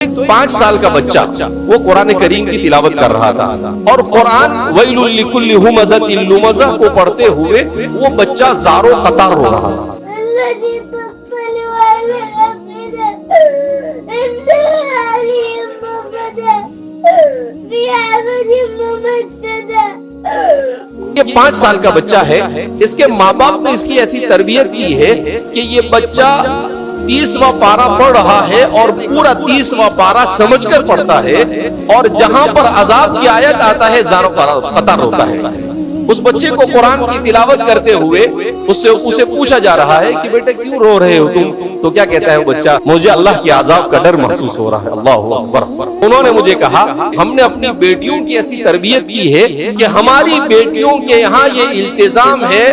ایک 5 سال کا بچہ وہ قرآن کریم کی تلاوت کر رہا تھا اور قرآن وَيْلٌ لِكُلِّ هُمَزَةٍ لُمَزَةٍ کو پڑھتے ہوئے وہ بچہ زار و قطار رو رہا تھا۔ یہ 5 سال کا بچہ ہے، اس کے ماں باپ نے اس کی ایسی تربیت کی ہے کہ یہ بچہ 30واں پارہ پڑھ رہا ہے اور پورا 30واں پارہ سمجھ کر پڑھتا ہے، اور جہاں پر عذاب کی آیت آتا ہے زار و قطار روتا ہے۔ اس بچے کو قرآن کی تلاوت کرتے ہوئے اسے پوچھا جا رہا ہے کہ بیٹے کیوں رو رہے ہو تم؟ تو کیا کہتا ہے وہ بچہ؟ مجھے اللہ کے عذاب کا ڈر محسوس ہو رہا ہے۔ اللہ اکبر۔ انہوں نے مجھے کہا ہم نے اپنی بیٹیوں کی ایسی تربیت کی ہے کہ ہماری بیٹیوں کے یہاں یہ التزام ہے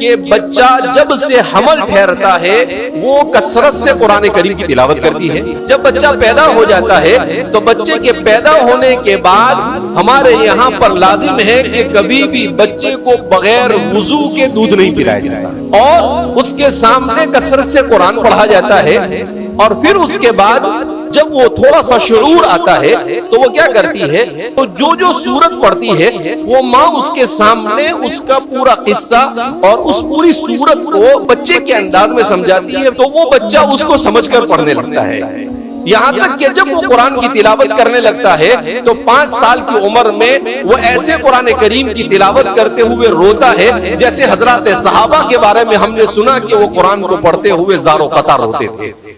کہ بچہ جب سے حمل ٹھہرتا ہے وہ کثرت سے قرآن کریم کی تلاوت کرتی ہے۔ جب بچہ پیدا ہو جاتا ہے تو بچے کے پیدا ہونے کے بعد ہمارے یہاں پر لازم ہے کہ کبھی بھی بچے کو بغیر وضو کے دودھ نہیں پلایا جاتا، اور اس کے سامنے کثرت سے قرآن پڑھا جاتا ہے، اور پھر اس کے بعد جب وہ تھوڑا سا شعور آتا ہے تو وہ کیا کرتی ہے، تو جو سورت پڑھتی ہے وہ ماں اس کے سامنے اس کا پورا قصہ اور اس پوری سورت کو بچے کے انداز میں سمجھاتی ہے، تو وہ بچہ اس کو سمجھ کر پڑھنے لگتا ہے۔ یہاں تک کہ جب وہ قرآن کی تلاوت کرنے لگتا ہے تو 5 سال کی عمر میں وہ ایسے قرآن کریم کی تلاوت کرتے ہوئے روتا ہے جیسے حضرات صحابہ کے بارے میں ہم نے سنا کہ وہ قرآن کو پڑھتے ہوئے زار و قطار روتے تھے۔